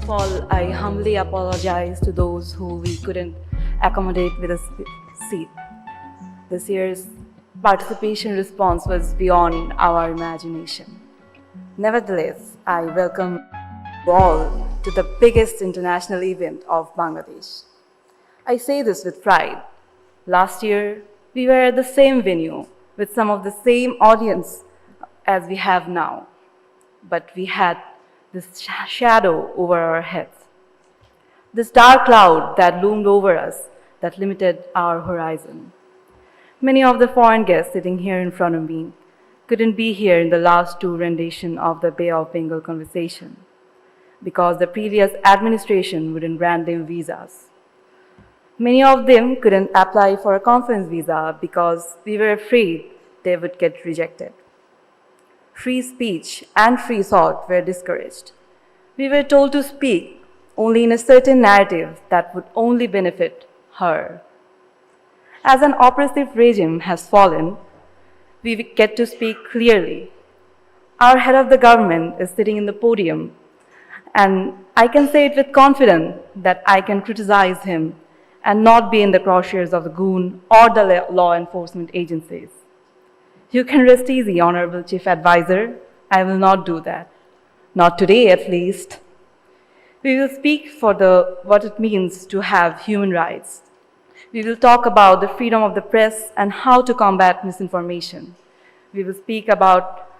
of all, I humbly apologize to those who we couldn't accommodate with a seat. This year's participation response was beyond our imagination. Nevertheless, I welcome you all to the biggest international event of Bangladesh. I say this with pride. Last year, we were at the same venue with some of the same audience as we have now, but we had this shadow over our heads, this dark cloud that loomed over us that limited our horizon. Many of the foreign guests sitting here in front of me couldn't be here in the last two renditions of the Bay of Bengal conversation because the previous administration wouldn't grant them visas. Many of them couldn't apply for a conference visa because we were afraid they would get rejected. Free speech and free thought were discouraged. We were told to speak only in a certain narrative that would only benefit her. As an oppressive regime has fallen, we get to speak clearly. Our head of the government is sitting in the podium, and I can say it with confidence that I can criticize him and not be in the crosshairs of the goon or the law enforcement agencies. You can rest easy, Honorable Chief Advisor. I will not do that. Not today, at least. We will speak for what it means to have human rights. We will talk about the freedom of the press and how to combat misinformation. We will speak about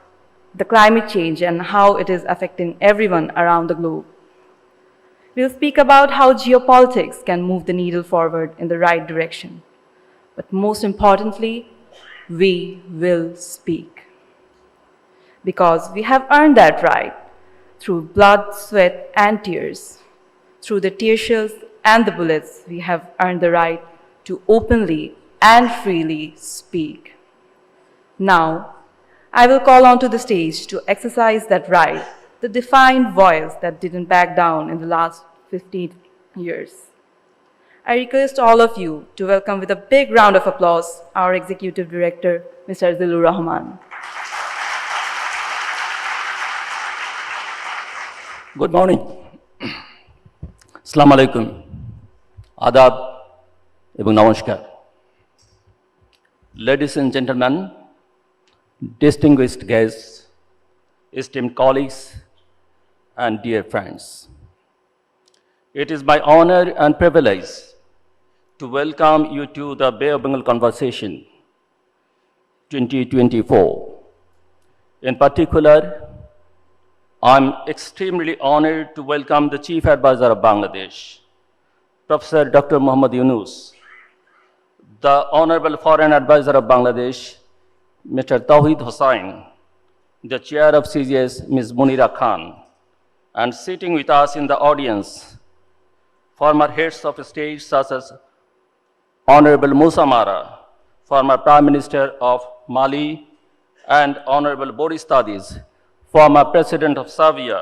the climate change and how it is affecting everyone around the globe. We'll speak about how geopolitics can move the needle forward in the right direction. But most importantly, we will speak. Because we have earned that right through blood, sweat, and tears. Through the tear shells and the bullets, we have earned the right to openly and freely speak. Now, I will call onto the stage to exercise that right, the defiant voice that didn't back down in the last 15 years. I request all of you to welcome with a big round of applause our Executive Director, Mr. Zillur Rahman. Good morning. Assalamu alaikum. Adab এবং নমস্কার. Ladies and gentlemen, distinguished guests, esteemed colleagues, and dear friends. It is my honor and privilege to welcome you to the Bay of Bengal Conversation 2024. In particular, I'm extremely honored to welcome the Chief Advisor of Bangladesh, Professor Dr. Mohamad Yunus, the Honorable Foreign Advisor of Bangladesh, Mr. Touhid Hossain, the Chair of CGS, Ms. Munira Khan, and sitting with us in the audience, former heads of state such as Honorable Musa Mara, former Prime Minister of Mali, and Honorable Boris Tadic, former President of Serbia,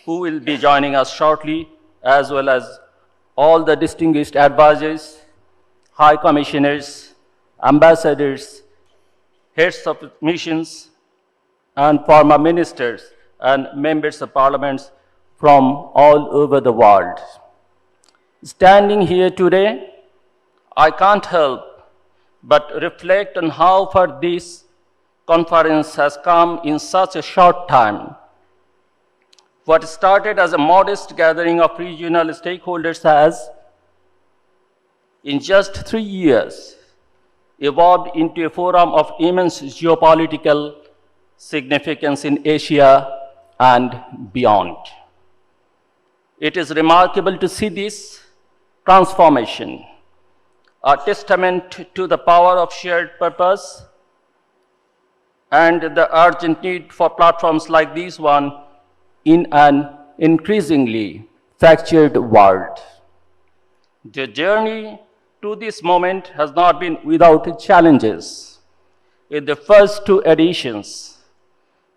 who will be joining us shortly, as well as all the distinguished advisors, high commissioners, ambassadors, heads of missions, and former ministers and members of parliaments from all over the world. Standing here today, I can't help but reflect on how far this conference has come in such a short time. What started as a modest gathering of regional stakeholders has, in just 3 years, evolved into a forum of immense geopolitical significance in Asia and beyond. It is remarkable to see this transformation, a testament to the power of shared purpose and the urgent need for platforms like this one in an increasingly fractured world. The journey to this moment has not been without challenges. In the first two editions,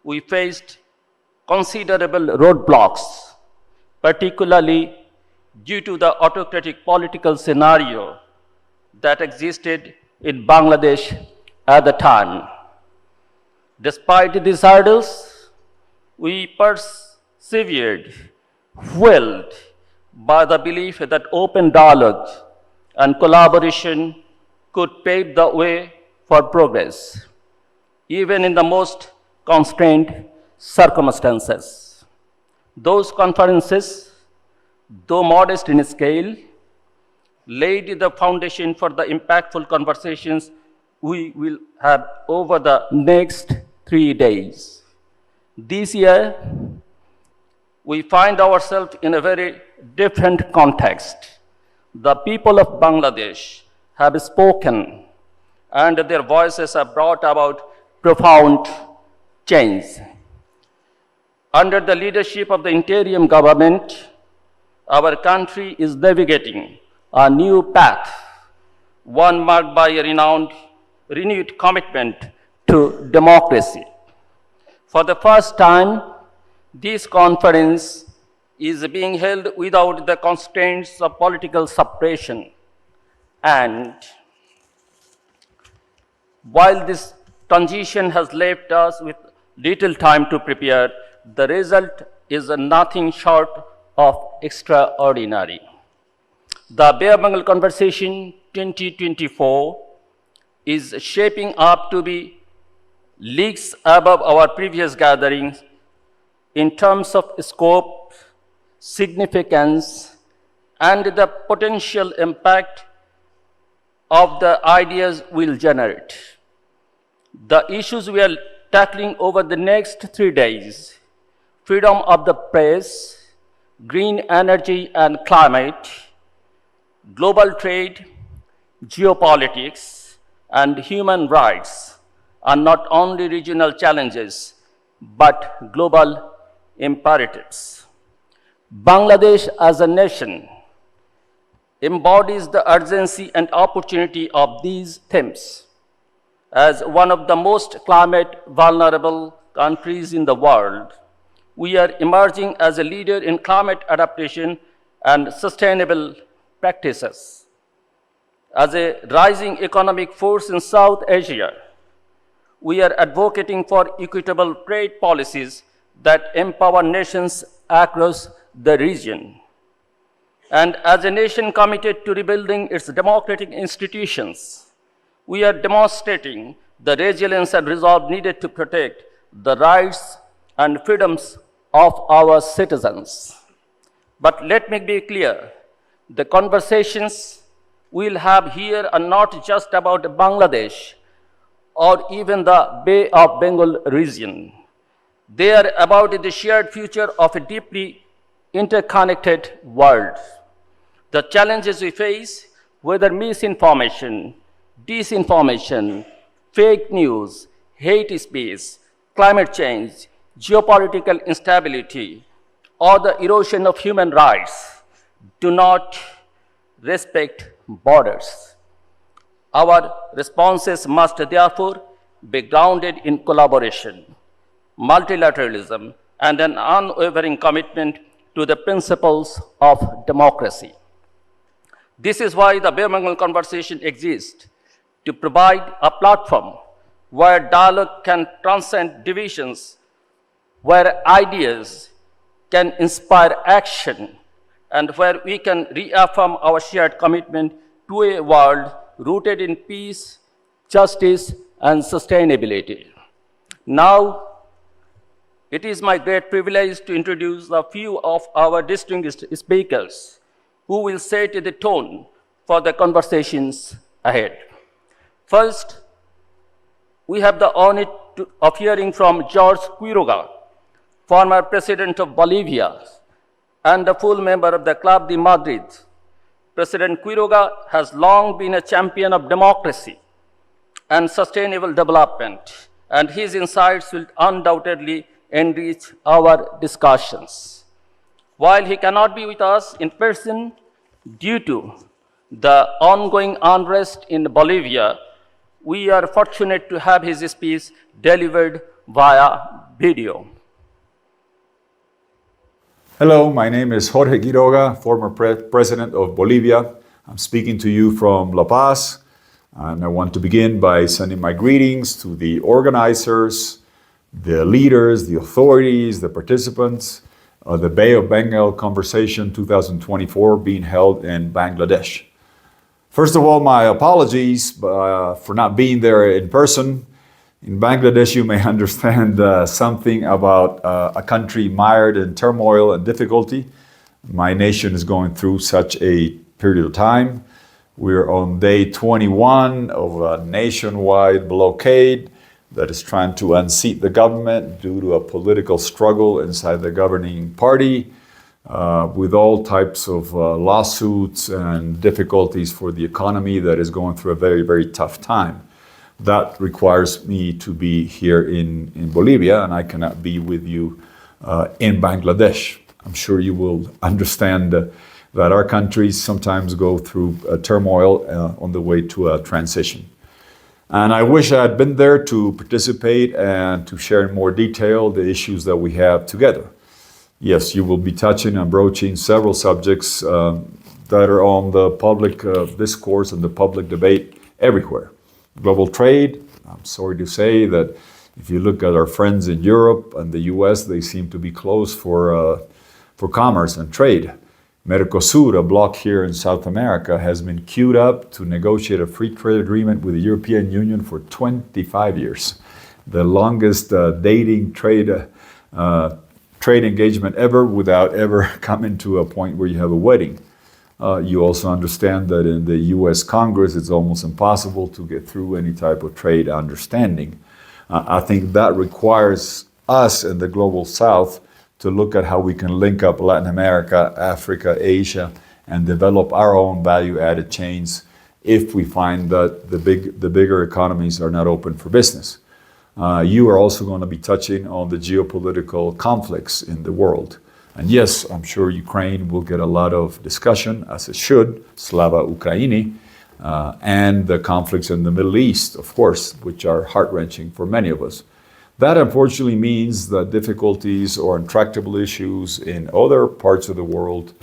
we faced considerable roadblocks, particularly due to the autocratic political scenario that existed in Bangladesh at the time. Despite these hurdles, we persevered fueled by the belief that open dialogue and collaboration could pave the way for progress, even in the most constrained circumstances. Those conferences, though modest in scale, laid the foundation for the impactful conversations we will have over the next 3 days. This year, we find ourselves in a very different context. The people of Bangladesh have spoken, and their voices have brought about profound change. Under the leadership of the interim government, our country is navigating a new path, one marked by a renewed commitment to democracy. For the first time, this conference is being held without the constraints of political separation. And while this transition has left us with little time to prepare, the result is nothing short of extraordinary. The Bengal Conversation 2024 is shaping up to be leagues above our previous gatherings in terms of scope, significance, and the potential impact of the ideas we'll generate. The issues we are tackling over the next 3 days: freedom of the press, green energy and climate, global trade, geopolitics, and human rights, are not only regional challenges, but global imperatives. Bangladesh as a nation embodies the urgency and opportunity of these themes. As one of the most climate vulnerable countries in the world, we are emerging as a leader in climate adaptation and sustainable practices. As a rising economic force in South Asia, we are advocating for equitable trade policies that empower nations across the region. And as a nation committed to rebuilding its democratic institutions, we are demonstrating the resilience and resolve needed to protect the rights and freedoms of our citizens. But let me be clear, the conversations we'll have here are not just about Bangladesh or even the Bay of Bengal region. They are about the shared future of a deeply interconnected world. The challenges we face, whether misinformation, disinformation, fake news, hate speech, climate change, geopolitical instability, or the erosion of human rights, do not respect borders. Our responses must therefore be grounded in collaboration, multilateralism, and an unwavering commitment to the principles of democracy. This is why the Bengal Conversation exists, to provide a platform where dialogue can transcend divisions, where ideas can inspire action, and where we can reaffirm our shared commitment to a world rooted in peace, justice, and sustainability. Now, it is my great privilege to introduce a few of our distinguished speakers who will set the tone for the conversations ahead. First, we have the honor of hearing from Jorge Quiroga, former president of Bolivia and a full member of the Club de Madrid. President Quiroga has long been a champion of democracy and sustainable development, and his insights will undoubtedly enrich our discussions. While he cannot be with us in person due to the ongoing unrest in Bolivia, we are fortunate to have his speech delivered via video. Hello, my name is Jorge Quiroga, former president of Bolivia. I'm speaking to you from La Paz, and I want to begin by sending my greetings to the organizers, the leaders, the authorities, the participants the Bay of Bengal Conversation 2024 being held in Bangladesh. First of all, my apologies for not being there in person. In Bangladesh, you may understand something about a country mired in turmoil and difficulty. My nation is going through such a period of time. We're on day 21 of a nationwide blockade that is trying to unseat the government due to a political struggle inside the governing party, with all types of lawsuits and difficulties for the economy that is going through a very, very tough time. That requires me to be here in Bolivia, and I cannot be with you in Bangladesh. I'm sure you will understand that our countries sometimes go through turmoil on the way to a transition. And I wish I had been there to participate and to share in more detail the issues that we have together. Yes, you will be touching and broaching several subjects that are on the public discourse and the public debate everywhere. Global trade, I'm sorry to say that if you look at our friends in Europe and the US, they seem to be closed for commerce and trade. Mercosur, a bloc here in South America, has been queued up to negotiate a free trade agreement with the European Union for 25 years. The longest dating trade engagement ever without ever coming to a point where you have a wedding. You also understand that in the US Congress, it's almost impossible to get through any type of trade understanding. I think that requires us in the global South to look at how we can link up Latin America, Africa, Asia, and develop our own value-added chains if we find that the bigger economies are not open for business. You are also going to be touching on the geopolitical conflicts in the world. And yes, I'm sure Ukraine will get a lot of discussion, as it should, Slava Ukraini, and the conflicts in the Middle East, of course, which are heart-wrenching for many of us. That unfortunately means that difficulties or intractable issues in other parts of the world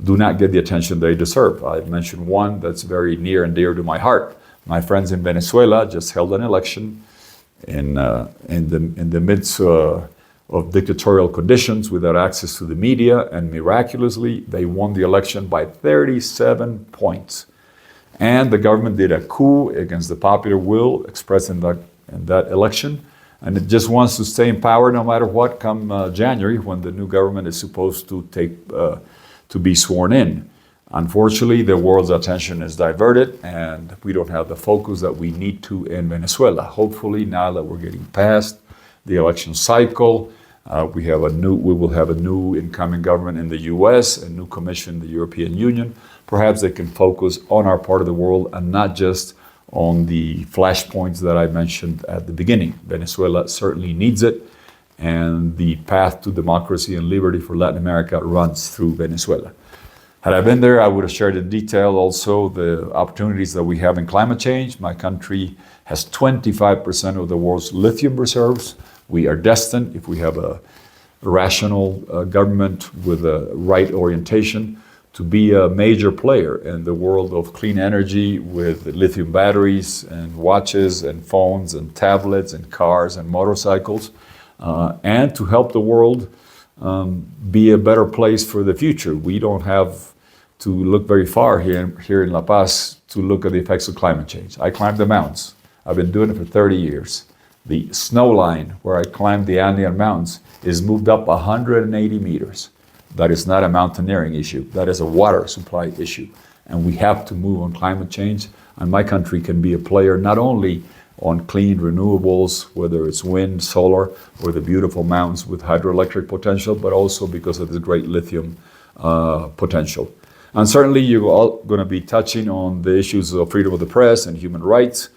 do not get the attention they deserve. I've mentioned one that's very near and dear to my heart. My friends in Venezuela just held an election in the midst of dictatorial conditions without access to the media, and miraculously, they won the election by 37 points. And the government did a coup against the popular will expressed in that election, and it just wants to stay in power no matter what come January, when the new government is supposed to be sworn in. Unfortunately, the world's attention is diverted, and we don't have the focus that we need to in Venezuela. Hopefully, now that we're getting past the election cycle, we will have a new incoming government in the US, a new commission in the European Union. Perhaps they can focus on our part of the world and not just on the flashpoints that I mentioned at the beginning. Venezuela certainly needs it, and the path to democracy and liberty for Latin America runs through Venezuela. Had I been there, I would have shared in detail also the opportunities that we have in climate change. My country has 25% of the world's lithium reserves. We are destined, if we have a rational government with a right orientation, to be a major player in the world of clean energy with lithium batteries and watches and phones and tablets and cars and motorcycles, and to help the world be a better place for the future. We don't have to look very far here in La Paz to look at the effects of climate change. I climbed the mountains. I've been doing it for 30 years. The snow line where I climbed the Andean mountains is moved up 180 meters. That is not a mountaineering issue. That is a water supply issue. And we have to move on climate change. And my country can be a player not only on clean renewables, whether it's wind, solar, or the beautiful mountains with hydroelectric potential, but also because of the great lithium potential. And certainly you're all going to be touching on the issues of freedom of the press and human rights,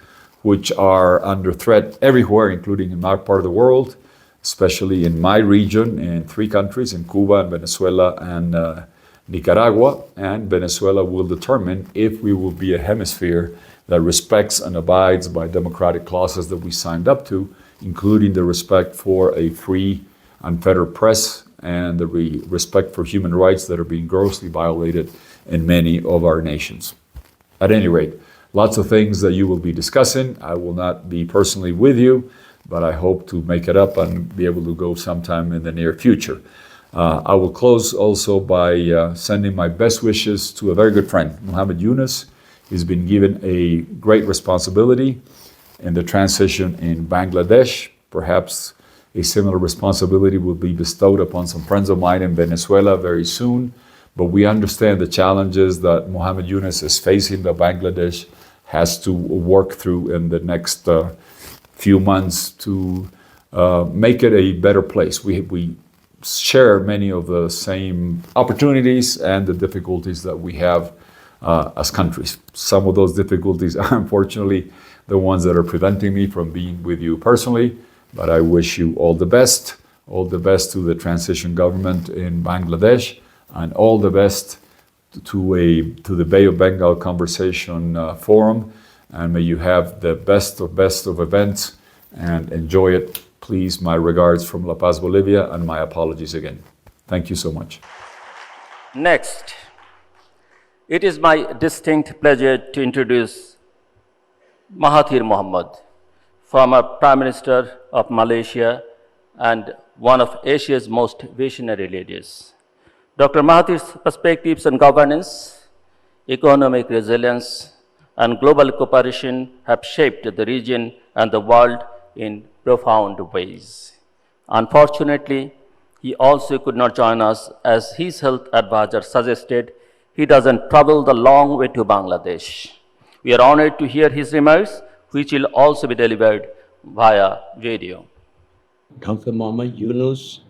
which are under threat everywhere, including in our part of the world, especially in my region, in 3 countries, in Cuba, and Venezuela, and Nicaragua. And Venezuela will determine if we will be a hemisphere that respects and abides by democratic clauses that we signed up to, including the respect for a free, unfettered press and the respect for human rights that are being grossly violated in many of our nations. At any rate, lots of things that you will be discussing. I will not be personally with you, but I hope to make it up and be able to go sometime in the near future. I will close also by sending my best wishes to a very good friend, Mohamad Yunus. He's been given a great responsibility in the transition in Bangladesh. Perhaps a similar responsibility will be bestowed upon some friends of mine in Venezuela very soon. But we understand the challenges that Mohamad Yunus is facing, that Bangladesh has to work through in the next few months to make it a better place. We share many of the same opportunities and the difficulties that we have as countries. Some of those difficulties are unfortunately the ones that are preventing me from being with you personally, but I wish you all the best to the transition government in Bangladesh, and all the best to the Bay of Bengal Conversation Forum, and may you have the best of events and enjoy it. Please, my regards from La Paz, Bolivia, and my apologies again. Thank you so much. Next, it is my distinct pleasure to introduce Mahathir Mohamad, former Prime Minister of Malaysia and one of Asia's most visionary leaders. Dr. Mahathir's perspectives on governance, economic resilience, and global cooperation have shaped the region and the world in profound ways. Unfortunately, he also could not join us as his health advisor suggested he doesn't travel the long way to Bangladesh. We are honored to hear his remarks, which will also be delivered via video. Dr. Mohamad Yunus,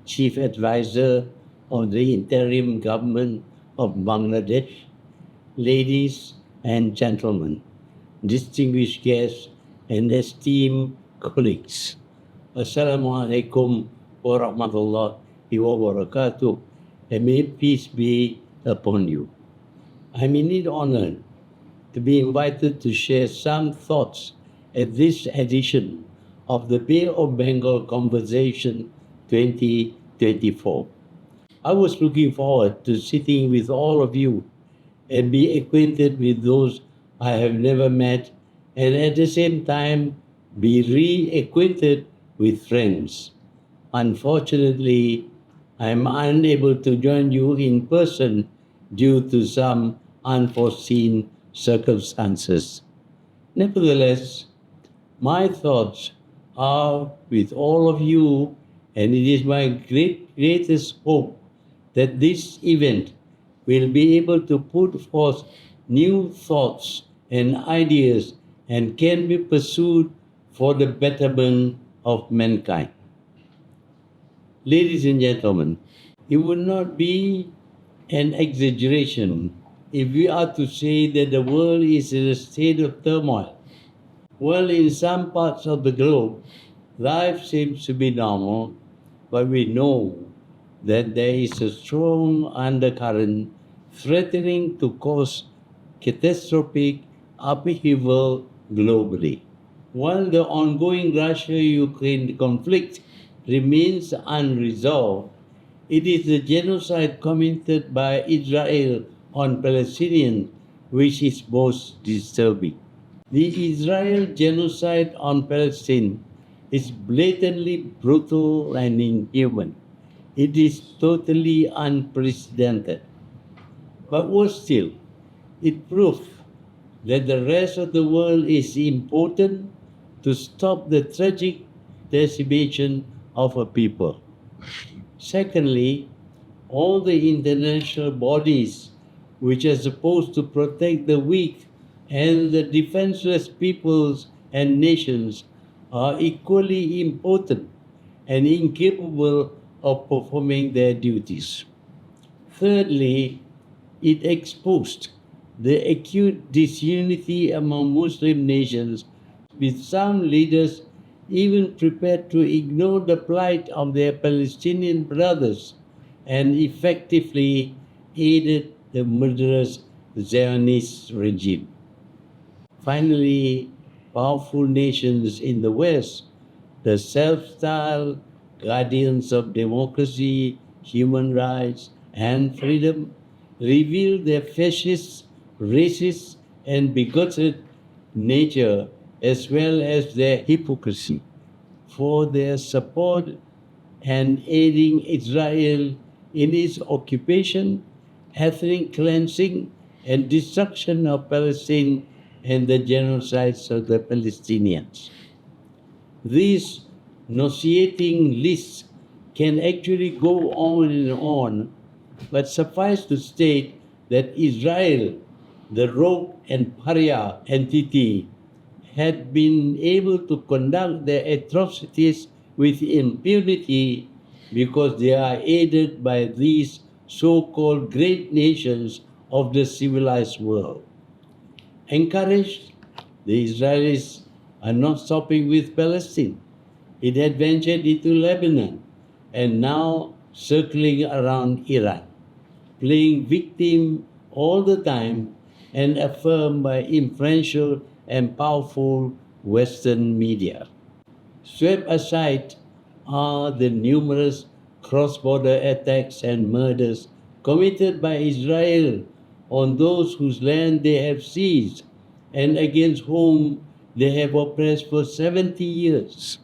Chief Advisor of the Interim Government of Bangladesh, ladies and gentlemen, distinguished guests and esteemed colleagues. Assalamu alaikum wa rahmatullahi wa barakatuh, and may peace be upon you. I'm indeed honored to be invited to share some thoughts at this edition of the Bay of Bengal Conversation 2024. I was looking forward to sitting with all of you and be acquainted with those I have never met, and at the same time be reacquainted with friends. Unfortunately, I am unable to join you in person due to some unforeseen circumstances. Nevertheless, my thoughts are with all of you, and it is my greatest hope that this event will be able to put forth new thoughts and ideas and can be pursued for the betterment of mankind. Ladies and gentlemen, it would not be an exaggeration if we are to say that the world is in a state of turmoil. Well, in some parts of the globe, life seems to be normal, but we know that there is a strong undercurrent threatening to cause catastrophic upheaval globally. While the ongoing Russia-Ukraine conflict remains unresolved, it is the genocide committed by Israel on Palestinians which is most disturbing. The Israel genocide on Palestine is blatantly brutal and inhuman. It is totally unprecedented. But worse still, it proves that the rest of the world is important to stop the tragic decimation of a people. Secondly, all the international bodies which are supposed to protect the weak and the defenseless peoples and nations are equally important and incapable of performing their duties. Thirdly, it exposed the acute disunity among Muslim nations, with some leaders even prepared to ignore the plight of their Palestinian brothers and effectively aided the murderous Zionist regime. Finally, powerful nations in the West, the self-styled guardians of democracy, human rights, and freedom, reveal their fascist, racist, and bigoted nature as well as their hypocrisy. For their support and aiding Israel in its occupation, ethnic cleansing, and destruction of Palestine and the genocides of the Palestinians. These nauseating lists can actually go on and on, but suffice to state that Israel, the rogue and pariah entity, had been able to conduct their atrocities with impunity because they are aided by these so-called great nations of the civilized world. Encouraged, the Israelis are not stopping with Palestine. It had ventured into Lebanon and now circling around Iran, playing victim all the time and affirmed by influential and powerful Western media. Swept aside are the numerous cross-border attacks and murders committed by Israel on those whose land they have seized and against whom they have oppressed for 70 years.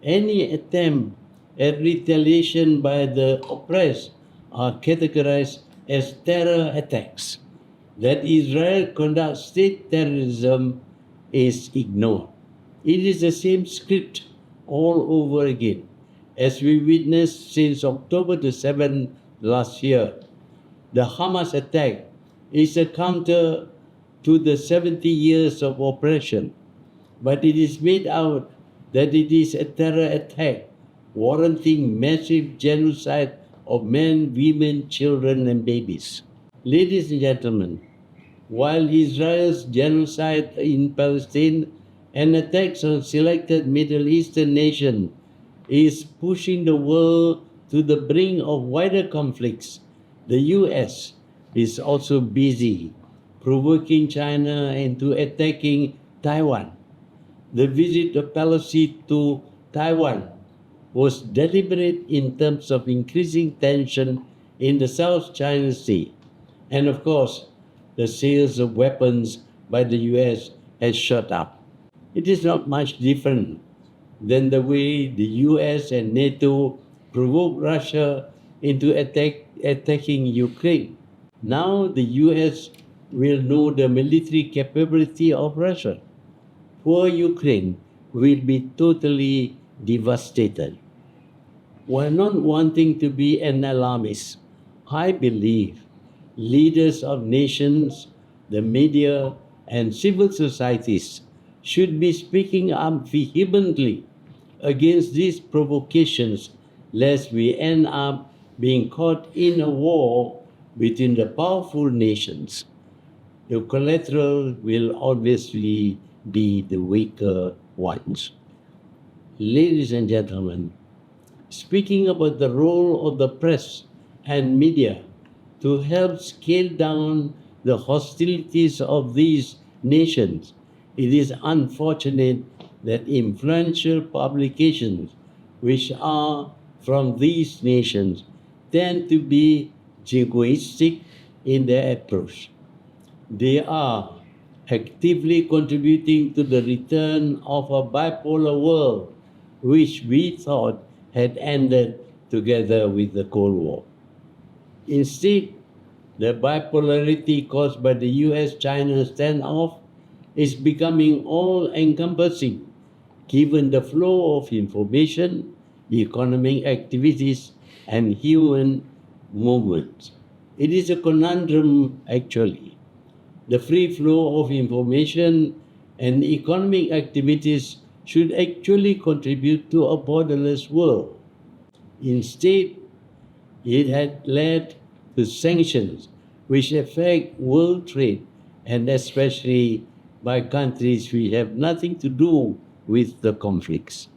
Any attempt at retaliation by the oppressed are categorized as terror attacks. That Israel conducts state terrorism is ignored. It is the same script all over again, as we witnessed since October the 7th last year. The Hamas attack is a counter to the 70 years of oppression, but it is made out that it is a terror attack warranting massive genocide of men, women, children, and babies. Ladies and gentlemen, while Israel's genocide in Palestine and attacks on selected Middle Eastern nations is pushing the world to the brink of wider conflicts, the US is also busy provoking China into attacking Taiwan. The visit of Pelosi to Taiwan was deliberate in terms of increasing tension in the South China Sea. And of course, the sales of weapons by the US has shot up. It is not much different than the way the US and NATO provoked Russia into attacking Ukraine. Now the US will know the military capability of Russia. Poor Ukraine will be totally devastated. While not wanting to be an alarmist, I believe leaders of nations, the media, and civil societies should be speaking up vehemently against these provocations, lest we end up being caught in a war between the powerful nations. The collateral will obviously be the weaker ones. Ladies and gentlemen, speaking about the role of the press and media to help scale down the hostilities of these nations, it is unfortunate that influential publications which are from these nations tend to be jingoistic in their approach. They are actively contributing to the return of a bipolar world which we thought had ended together with the Cold War. Instead, the bipolarity caused by the US-China standoff is becoming all-encompassing given the flow of information, economic activities, and human movements. It is a conundrum, actually. The free flow of information and economic activities should actually contribute to a borderless world. Instead, it had led to sanctions which affect world trade and especially by countries which have nothing to do with the conflicts.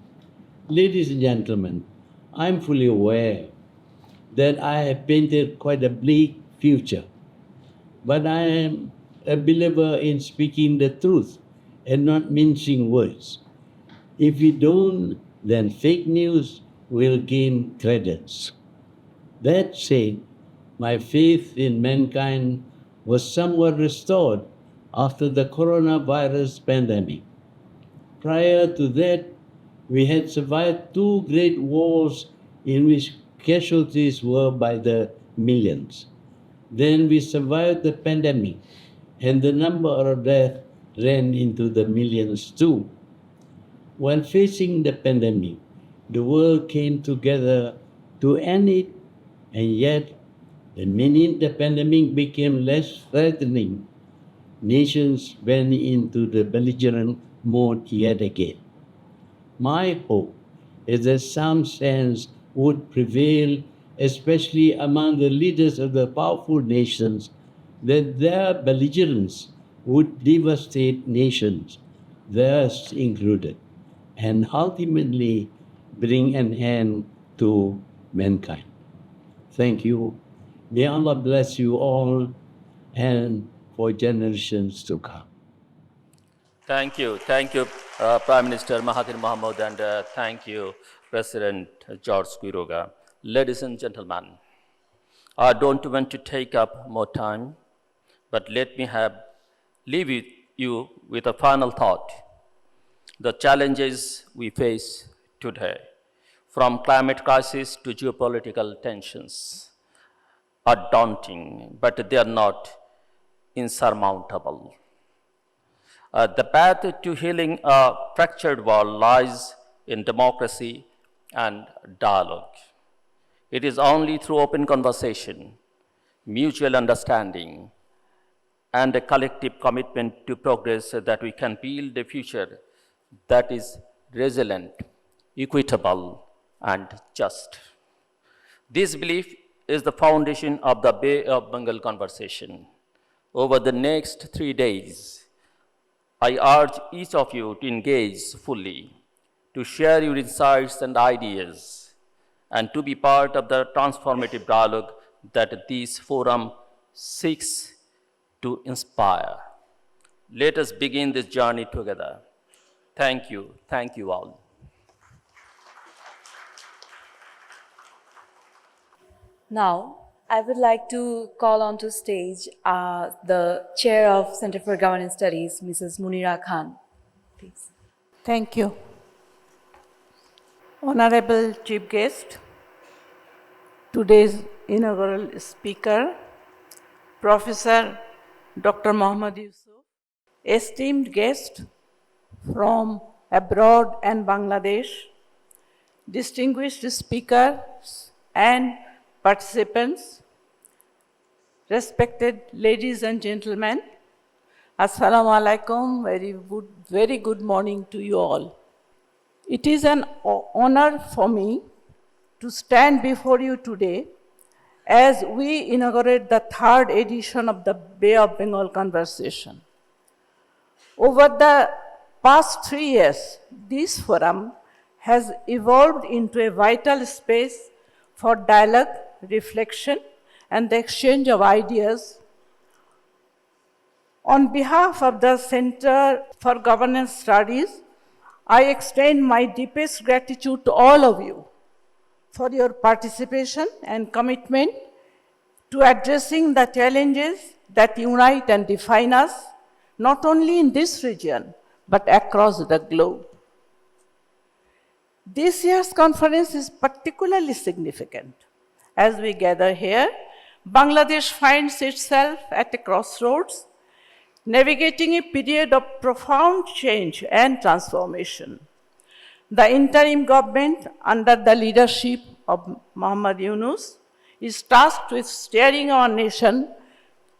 Ladies and gentlemen, I'm fully aware that I have painted quite a bleak future, but I am a believer in speaking the truth and not mincing words. If we don't, then fake news will gain credence. That said, my faith in mankind was somewhat restored after the coronavirus pandemic. Prior to that, we had survived two great wars in which casualties were by the millions. Then we survived the pandemic, and the number of deaths ran into the millions too. While facing the pandemic, the world came together to end it, and yet, the minute the pandemic became less threatening, nations went into the belligerent mode yet again. My hope is that some sense would prevail, especially among the leaders of the powerful nations, that their belligerence would devastate nations, theirs included, and ultimately bring an end to mankind. Thank you. May Allah bless you all and for generations to come. Thank you, Prime Minister Mahathir Mohamad, and thank you, President George Quiroga. Ladies and gentlemen, I don't want to take up more time, but let me leave you with a final thought. The challenges we face today, from climate crisis to geopolitical tensions, are daunting, but they are not insurmountable. The path to healing a fractured world lies in democracy and dialogue. It is only through open conversation, mutual understanding, and a collective commitment to progress that we can build a future that is resilient, equitable, and just. This belief is the foundation of the Bay of Bengal conversation. Over the next 3 days, I urge each of you to engage fully, to share your insights and ideas, and to be part of the transformative dialogue that this forum seeks to inspire. Let us begin this journey together. Thank you all. Now, I would like to call onto stage the Chair of Center for Governance Studies, Mrs. Munira Khan, please. Thank you. Honorable Chief Guest, today's inaugural speaker, Professor Dr. Mohamad Yusuf, esteemed guest from abroad and Bangladesh, distinguished speakers and participants, respected ladies and gentlemen, Assalamu alaikum, very good morning to you all. It is an honor for me to stand before you today as we inaugurate the 3rd edition of the Bay of Bengal Conversation. Over the past 3 years, this forum has evolved into a vital space for dialogue, reflection, and the exchange of ideas. On behalf of the Center for Governance Studies, I extend my deepest gratitude to all of you for your participation and commitment to addressing the challenges that unite and define us, not only in this region, but across the globe. This year's conference is particularly significant. As we gather here, Bangladesh finds itself at a crossroads, navigating a period of profound change and transformation. The interim government, under the leadership of Muhammad Yunus, is tasked with steering our nation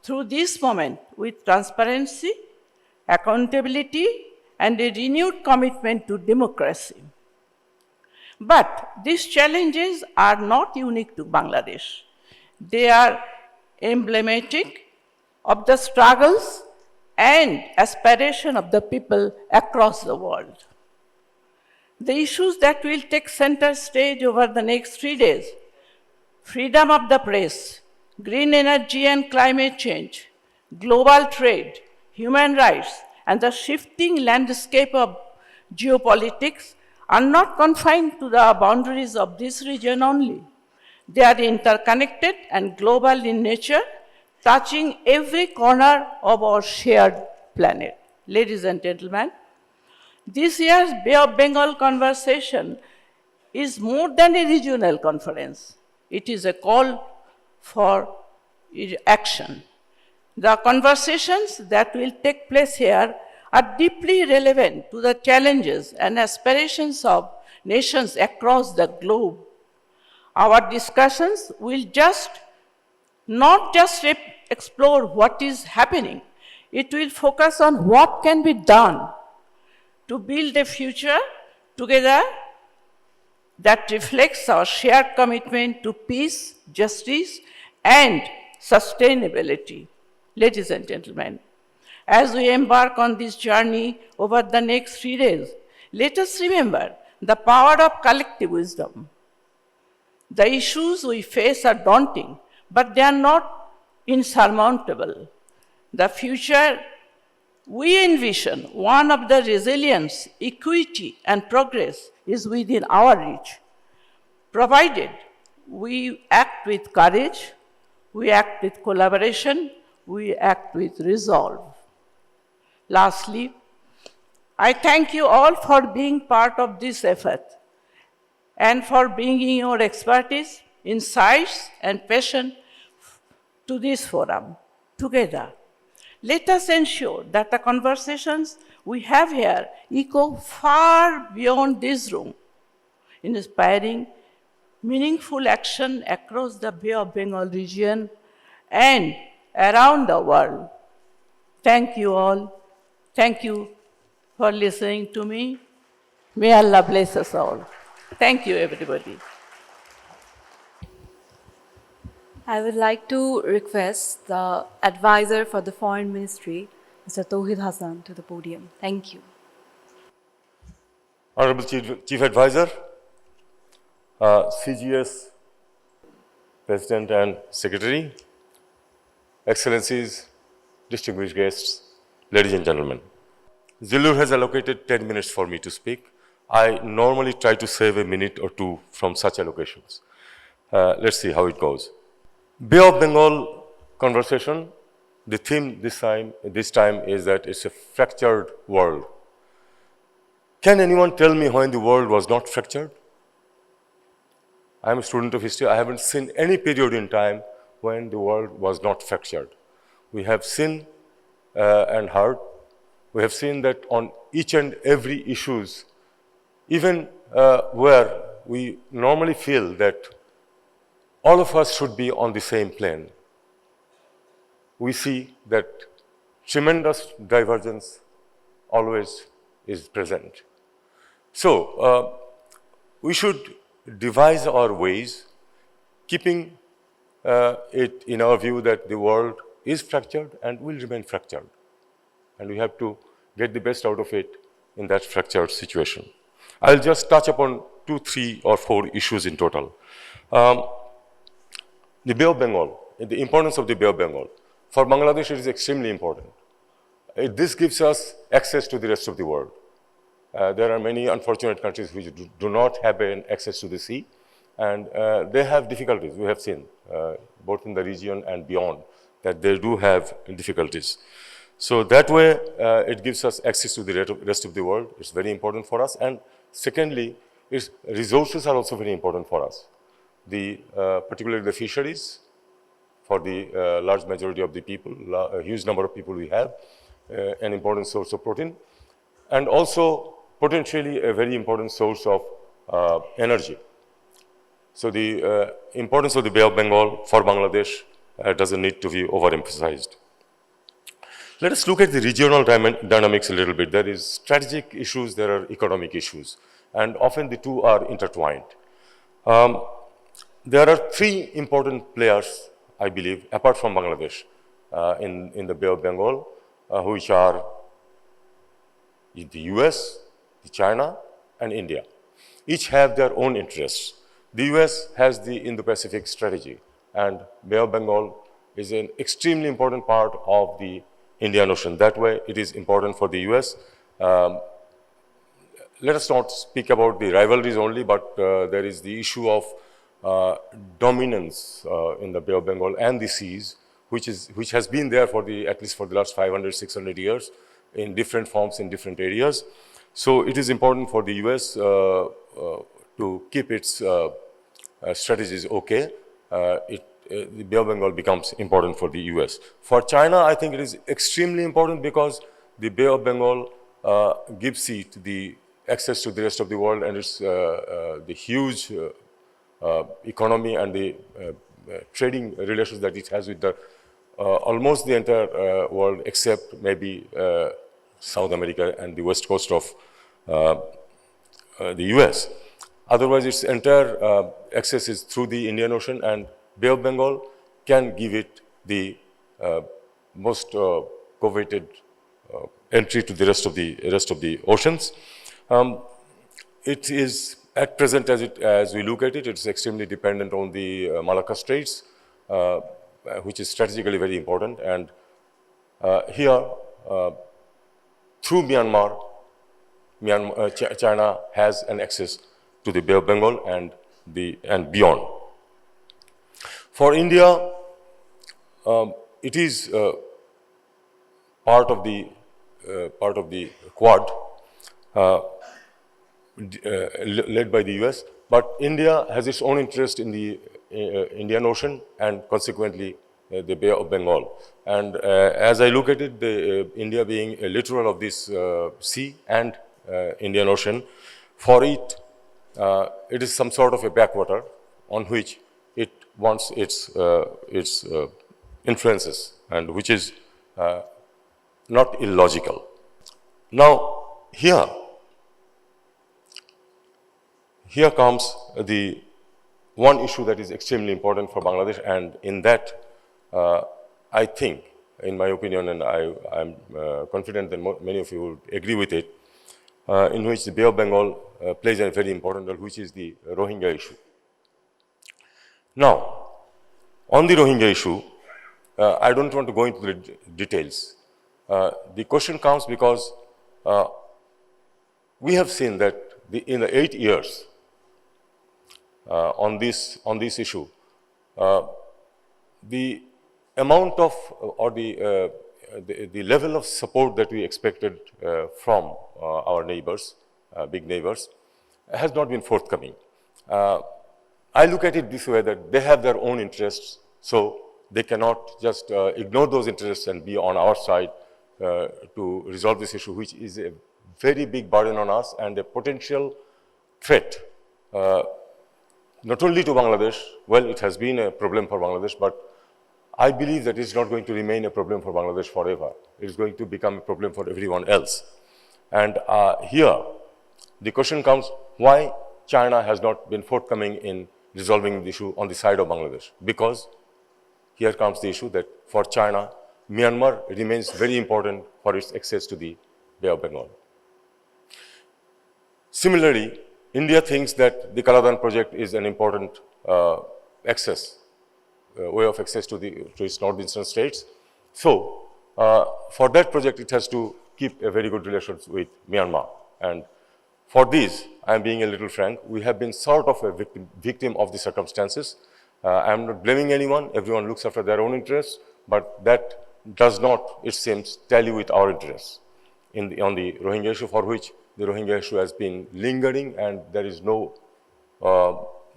through this moment with transparency, accountability, and a renewed commitment to democracy. But these challenges are not unique to Bangladesh. They are emblematic of the struggles and aspiration of the people across the world. The issues that will take center stage over the next 3 days: freedom of the press, green energy and climate change, global trade, human rights, and the shifting landscape of geopolitics are not confined to the boundaries of this region only. They are interconnected and global in nature, touching every corner of our shared planet. Ladies and gentlemen, this year's Bay of Bengal conversation is more than a regional conference. It is a call for action. The conversations that will take place here are deeply relevant to the challenges and aspirations of nations across the globe. Our discussions will not just explore what is happening, it will focus on what can be done to build a future together that reflects our shared commitment to peace, justice, and sustainability. Ladies and gentlemen, as we embark on this journey over the next 3 days, let us remember the power of collective wisdom. The issues we face are daunting, but they are not insurmountable. The future we envision, one of the resilience, equity, and progress, is within our reach, provided we act with courage, we act with collaboration, we act with resolve. Lastly, I thank you all for being part of this effort and for bringing your expertise, insights, and passion to this forum. Together, let us ensure that the conversations we have here echo far beyond this room, inspiring meaningful action across the Bay of Bengal region and around the world. Thank you all. Thank you for listening to me. May Allah bless us all. Thank you, everybody. I would like to request the advisor for the Foreign Ministry, Mr. Touhid Hassan, to the podium. Thank you. Honorable Chief Advisor, CGS President and Secretary, Excellencies, distinguished guests, ladies and gentlemen. Zillur has allocated 10 minutes for me to speak. I normally try to save a minute or two from such allocations. Let's see how it goes. Bay of Bengal conversation, the theme this time is that it's a fractured world. Can anyone tell me when the world was not fractured? I'm a student of history. I haven't seen any period in time when the world was not fractured. We have seen and heard. We have seen that on each and every issues, even where we normally feel that all of us should be on the same plane, we see that tremendous divergence always is present. So, we should devise our ways, keeping it in our view that the world is fractured and will remain fractured. And we have to get the best out of it in that fractured situation. I'll just touch upon 2, 3, or 4 issues in total. The Bay of Bengal, the importance of the Bay of Bengal. For Bangladesh, it is extremely important. This gives us access to the rest of the world. There are many unfortunate countries which do not have access to the sea, and they have difficulties. We have seen, both in the region and beyond, that they do have difficulties. So that way, it gives us access to the rest of the world. It's very important for us. And secondly, its resources are also very important for us. Particularly the fisheries, for the large majority of the people, a huge number of people we have, an important source of protein, and also potentially a very important source of energy. So the importance of the Bay of Bengal for Bangladesh doesn't need to be overemphasized. Let us look at the regional dynamics a little bit. There is strategic issues, there are economic issues, and often the two are intertwined. There are 3 important players, I believe, apart from Bangladesh, in the Bay of Bengal, which are the US, China, and India. Each have their own interests. The US has the Indo-Pacific strategy, and Bay of Bengal is an extremely important part of the Indian Ocean. That way, it is important for the US. Let us not speak about the rivalries only, but there is the issue of dominance in the Bay of Bengal and the seas, which has been there for at least for the last 500, 600 years in different forms in different areas. So it is important for the US to to keep its strategies okay, the Bay of Bengal becomes important for the US. For China, I think it is extremely important because the Bay of Bengal gives it the access to the rest of the world, and it's the huge economy and the trading relations that it has with the almost the entire world, except maybe South America and the west coast of the US. Otherwise, its entire access is through the Indian Ocean, and Bay of Bengal can give it the most coveted entry to the rest of the oceans. It is at present, as we look at it, it's extremely dependent on the Malacca Straits, which is strategically very important. And here, through Myanmar, China has an access to the Bay of Bengal and beyond. For India, it is part of the Quad, led by the US, but India has its own interest in the Indian Ocean and consequently the Bay of Bengal. And as I look at it, India being a littoral of this sea and Indian Ocean, for it, it is some sort of a backwater on which it wants its influences, and which is not illogical. Now, here comes the one issue that is extremely important for Bangladesh, and in that, I think, in my opinion, and I'm confident that many of you will agree with it, in which the Bay of Bengal plays a very important role, which is the Rohingya issue. Now, on the Rohingya issue, I don't want to go into the details. The question comes because we have seen that in the 8 years on this issue, the amount of or the level of support that we expected from our neighbors, big neighbors, has not been forthcoming. I look at it this way, that they have their own interests, so they cannot just ignore those interests and be on our side to resolve this issue, which is a very big burden on us and a potential threat, not only to Bangladesh. Well, it has been a problem for Bangladesh, but I believe that it's not going to remain a problem for Bangladesh forever. It is going to become a problem for everyone else. And here, the question comes, why China has not been forthcoming in resolving the issue on the side of Bangladesh? Because here comes the issue that for China, Myanmar remains very important for its access to the Bay of Bengal. Similarly, India thinks that the Kaladan project is an important way of access to its northeastern states. So, for that project, it has to keep a very good relations with Myanmar. And for this, I am being a little frank, we have been sort of a victim of the circumstances. I am not blaming anyone. Everyone looks after their own interests, but that does not, it seems, tally with our interests on the Rohingya issue, for which the Rohingya issue has been lingering, and there is no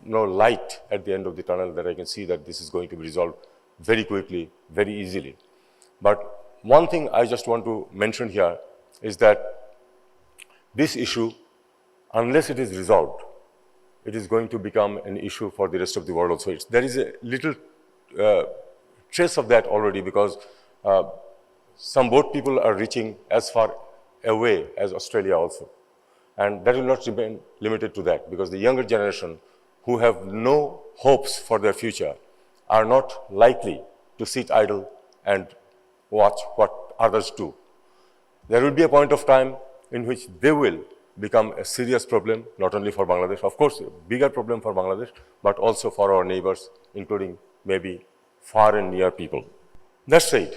light at the end of the tunnel that I can see that this is going to be resolved very quickly, very easily. But one thing I just want to mention here is that this issue, unless it is resolved, it is going to become an issue for the rest of the world also. There is a little trace of that already, because some boat people are reaching as far away as Australia also. And that will not remain limited to that, because the younger generation who have no hopes for their future are not likely to sit idle and watch what others do. There will be a point of time in which they will become a serious problem, not only for Bangladesh, of course, a bigger problem for Bangladesh, but also for our neighbors, including maybe far and near people. That said,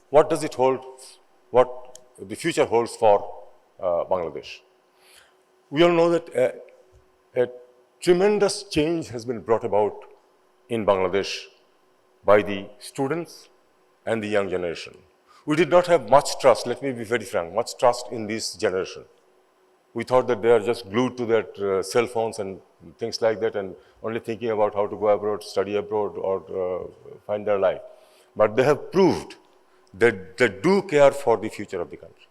what does it hold, what the future holds for Bangladesh? We all know that a tremendous change has been brought about in Bangladesh by the students and the young generation. We did not have much trust, let me be very frank, much trust in this generation. We thought that they are just glued to their cell phones and things like that and only thinking about how to go abroad, study abroad, or find their life. But they have proved that they do care for the future of the country.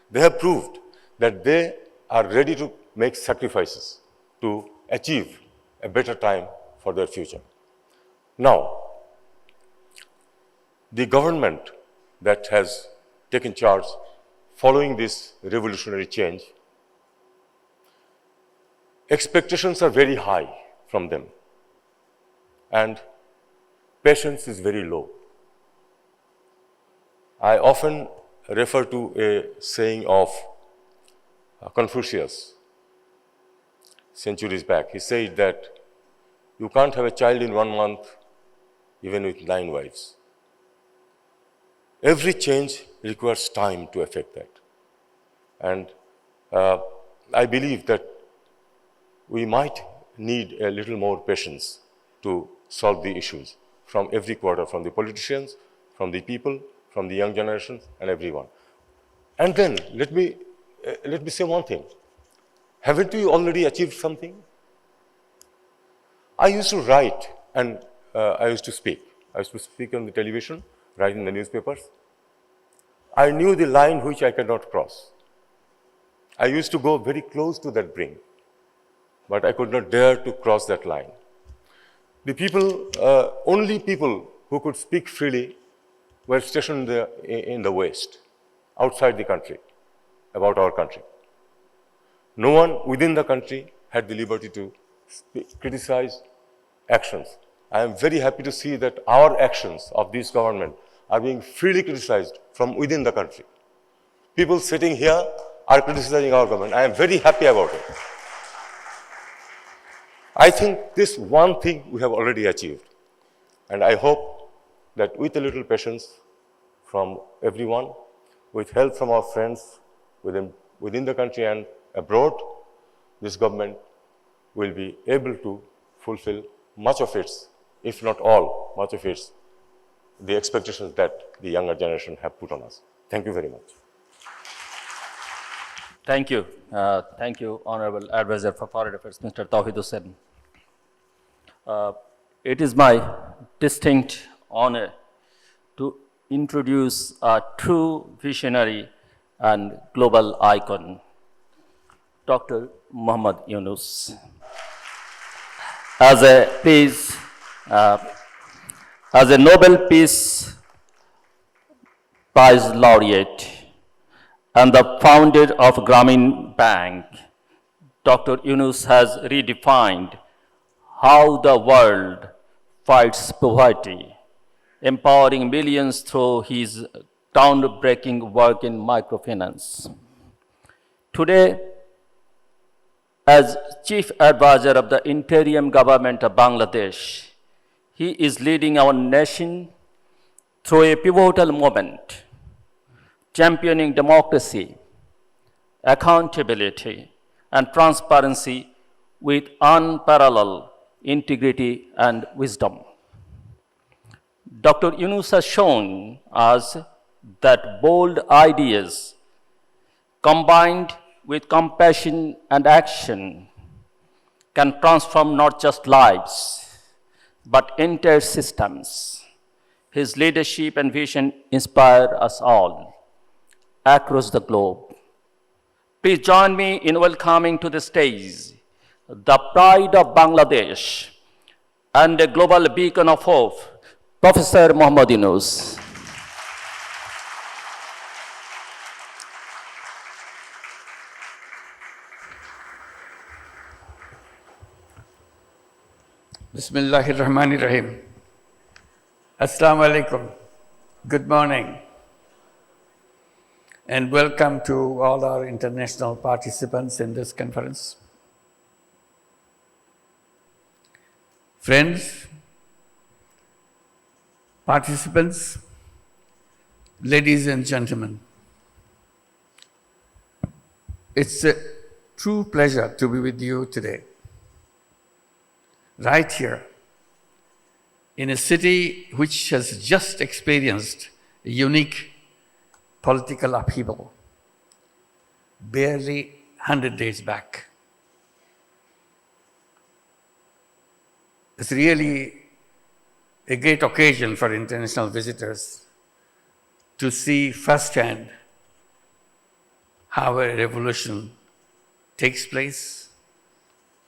They have proved that they are ready to make sacrifices to achieve a better time for their future. Now, the government that has taken charge following this revolutionary change, expectations are very high from them, and patience is very low. I often refer to a saying of Confucius, centuries back. He said that you can't have a child in 1 month, even with 9 wives. Every change requires time to affect that. And I believe that we might need a little more patience to solve the issues from every quarter, from the politicians, from the people, from the young generations, and everyone. And then let me say one thing. Haven't we already achieved something? I used to write and I used to speak. I used to speak on the television, write in the newspapers. I knew the line which I cannot cross. I used to go very close to that brink, but I could not dare to cross that line. The people, only people who could speak freely were stationed in the West, outside the country, about our country. No one within the country had the liberty to criticize actions. I am very happy to see that our actions of this government are being freely criticized from within the country. People sitting here are criticizing our government. I am very happy about it. I think this one thing we have already achieved. And I hope that with a little patience from everyone, with help from our friends within the country and abroad, this government will be able to fulfill much of its, if not all, much of its, the expectations that the younger generation have put on us. Thank you very much. Thank you. Thank you, Honorable Advisor for Foreign Affairs, Mr. Touhid Hossain. It is my distinct honor to introduce a true visionary and global icon, Dr. Mohamad Yunus. As a Nobel Peace Prize laureate and the founder of Grameen Bank, Dr. Yunus has redefined how the world fights poverty, empowering millions through his groundbreaking work in microfinance. Today, as Chief Advisor of the Interim Government of Bangladesh, he is leading our nation through a pivotal moment, championing democracy, accountability, and transparency with unparalleled integrity and wisdom. Dr. Yunus has shown us that bold ideas combined with compassion and action can transform not just lives, but entire systems. His leadership and vision inspire us all across the globe. Please join me in welcoming to the stage the pride of Bangladesh and a global beacon of hope, Professor Mohamad Yunus. Bismillahir Rahmanir Rahim. Assalamu alaikum. Good morning. And welcome to all our international participants in this conference. Friends, participants, ladies and gentlemen, it's a true pleasure to be with you today, right here, in a city which has just experienced a unique political upheaval. Barely 100 days back. It's really a great occasion for international visitors to see firsthand how a revolution takes place,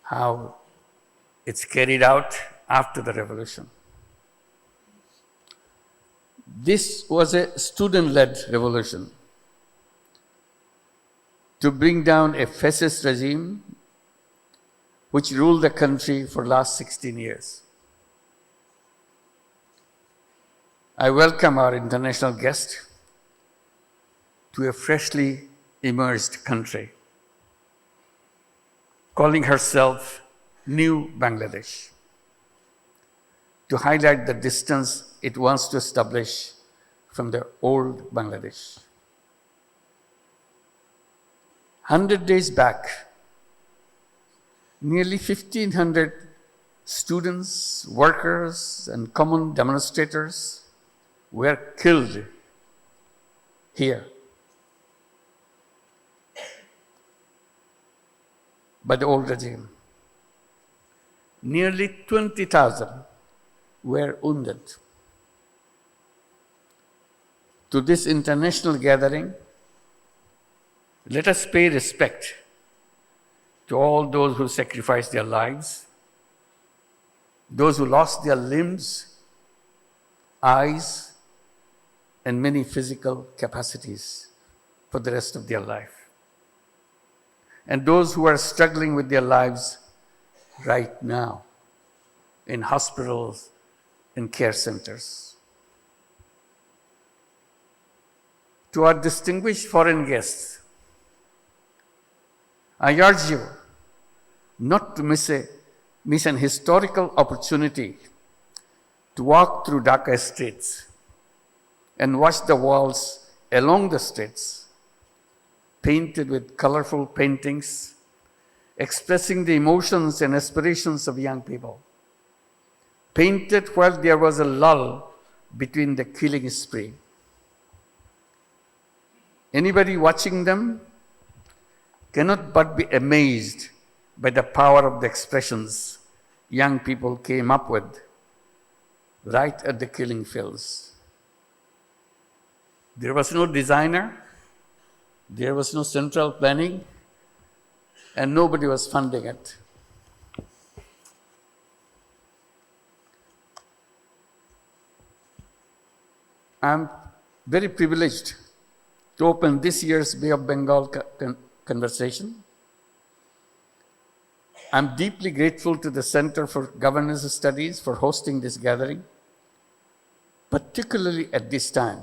how it's carried out after the revolution. This was a student-led revolution to bring down a fascist regime which ruled the country for the last 16 years. I welcome our international guest to a freshly emerged country, calling herself New Bangladesh, to highlight the distance it wants to establish from the old Bangladesh. 100 days back, nearly 1,500 students, workers, and common demonstrators were killed here by the old regime. Nearly 20,000 were wounded. To this international gathering, let us pay respect to all those who sacrificed their lives, those who lost their limbs, eyes, and many physical capacities for the rest of their life, and those who are struggling with their lives right now in hospitals and care centers. To our distinguished foreign guests, I urge you not to miss an historical opportunity to walk through Dhaka streets and watch the walls along the streets painted with colorful paintings expressing the emotions and aspirations of young people, painted while there was a lull between the killing spree. Anybody watching them cannot but be amazed by the power of the expressions young people came up with right at the killing fields. There was no designer, there was no central planning, and nobody was funding it. I'm very privileged to open this year's Bay of Bengal conversation. I'm deeply grateful to the Center for Governance Studies for hosting this gathering, particularly at this time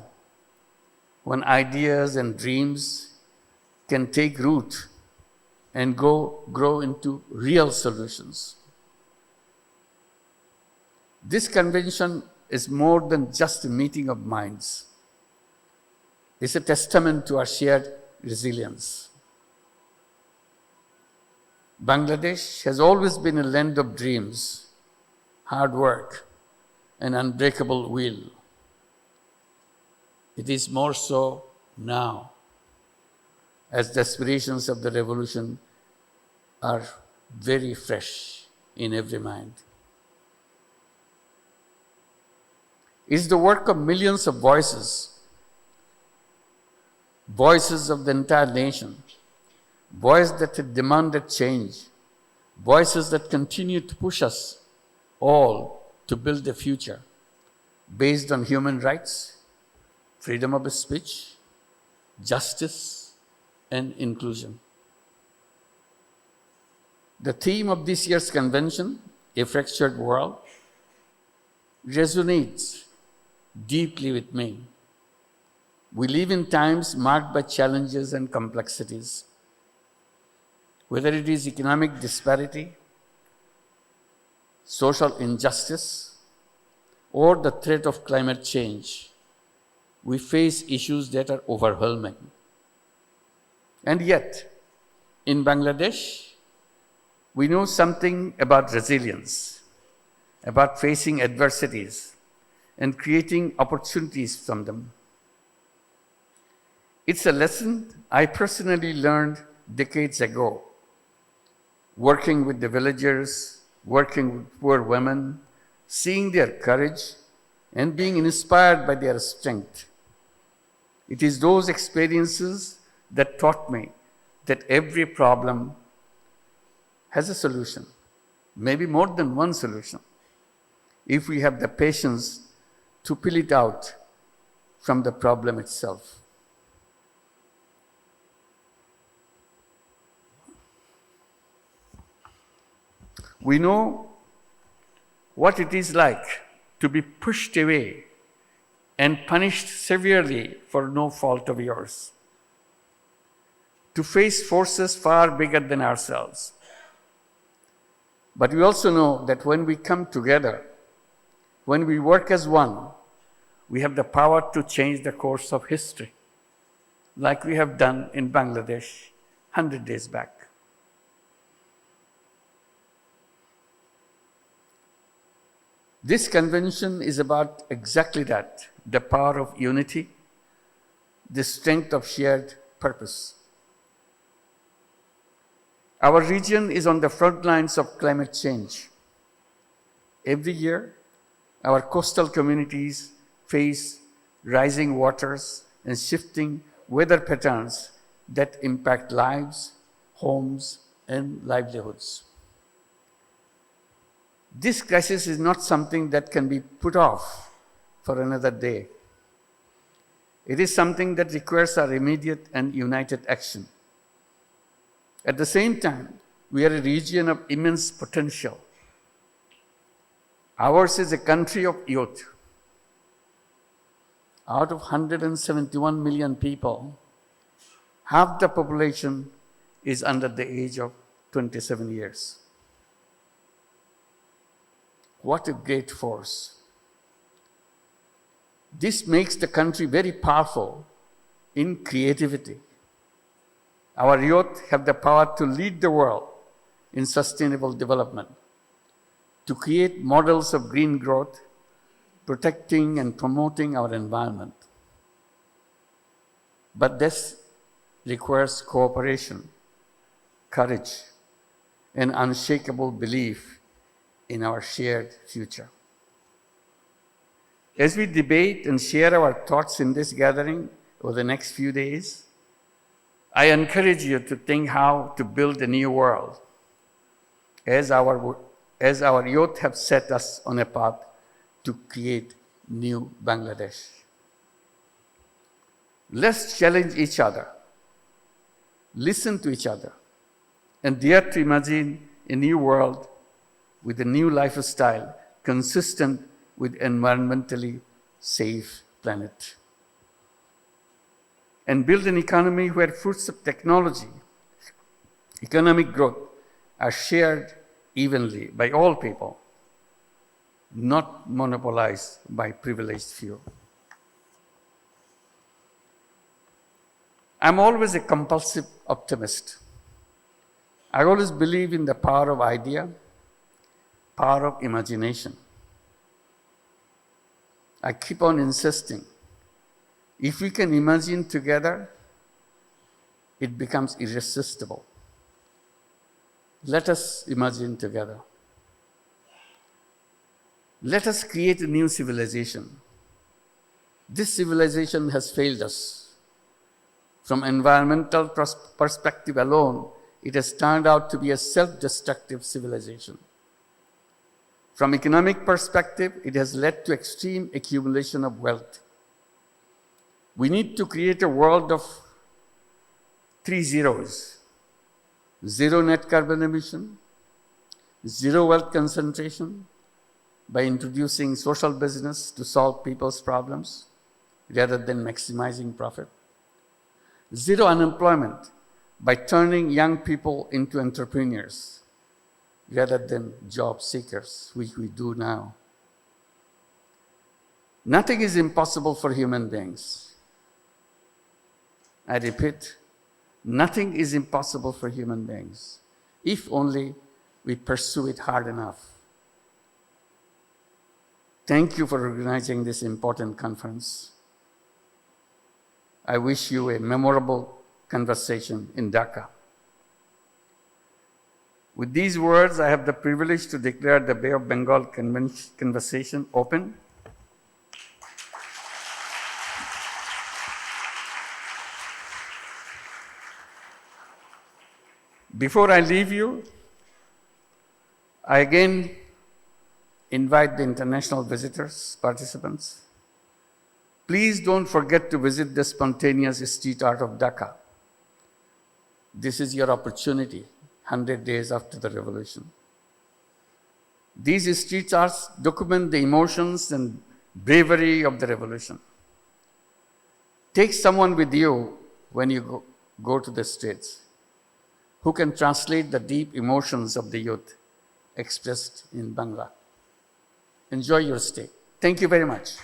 when ideas and dreams can take root and grow into real solutions. This convention is more than just a meeting of minds. It's a testament to our shared resilience. Bangladesh has always been a land of dreams, hard work, and unbreakable will. It is more so now, as the aspirations of the revolution are very fresh in every mind. It's the work of millions of voices of the entire nation, voices that have demanded change, voices that continue to push us all to build a future based on human rights, freedom of speech, justice, and inclusion. The theme of this year's convention, A Fractured World, resonates deeply with me. We live in times marked by challenges and complexities. Whether it is economic disparity, social injustice, or the threat of climate change, we face issues that are overwhelming. And yet, in Bangladesh, we know something about resilience, about facing adversities and creating opportunities from them. It's a lesson I personally learned decades ago, working with the villagers, working with poor women, seeing their courage, and being inspired by their strength. It is those experiences that taught me that every problem has a solution, maybe more than one solution, if we have the patience to pull it out from the problem itself. We know what it is like to be pushed away and punished severely for no fault of yours, to face forces far bigger than ourselves. But we also know that when we come together, when we work as one, we have the power to change the course of history, like we have done in Bangladesh 100 days back. This convention is about exactly that, the power of unity, the strength of shared purpose. Our region is on the front lines of climate change. Every year, our coastal communities face rising waters and shifting weather patterns that impact lives, homes, and livelihoods. This crisis is not something that can be put off for another day. It is something that requires our immediate and united action. At the same time, we are a region of immense potential. Ours is a country of youth. Out of 171 million people, half the population is under the age of 27 years. What a great force. This makes the country very powerful in creativity. Our youth have the power to lead the world in sustainable development, to create models of green growth, protecting and promoting our environment. But this requires cooperation, courage, and unshakable belief in our shared future. As we debate and share our thoughts in this gathering over the next few days, I encourage you to think how to build a new world as our youth have set us on a path to create new Bangladesh. Let's challenge each other, listen to each other, and dare to imagine a new world with a new lifestyle consistent with environmentally safe planet. And build an economy where fruits of technology, economic growth are shared evenly by all people, not monopolized by privileged few. I'm always a compulsive optimist. I always believe in the power of idea, power of imagination. I keep on insisting, if we can imagine together, it becomes irresistible. Let us imagine together. Let us create a new civilization. This civilization has failed us. From environmental perspective alone, it has turned out to be a self-destructive civilization. From economic perspective, it has led to extreme accumulation of wealth. We need to create a world of 3 zeros. 0 net carbon emission, 0 wealth concentration, by introducing social business to solve people's problems rather than maximizing profit. 0 unemployment, by turning young people into entrepreneurs rather than job seekers, which we do now. Nothing is impossible for human beings. I repeat, nothing is impossible for human beings, if only we pursue it hard enough. Thank you for organizing this important conference. I wish you a memorable conversation in Dhaka. With these words, I have the privilege to declare the Bay of Bengal conversation open. Before I leave you, I again invite the international visitors, participants. Please don't forget to visit the spontaneous street art of Dhaka. This is your opportunity, 100 days after the revolution. These street arts document the emotions and bravery of the revolution. Take someone with you when you go to the streets who can translate the deep emotions of the youth expressed in Bangla. Enjoy your stay. Thank you very much.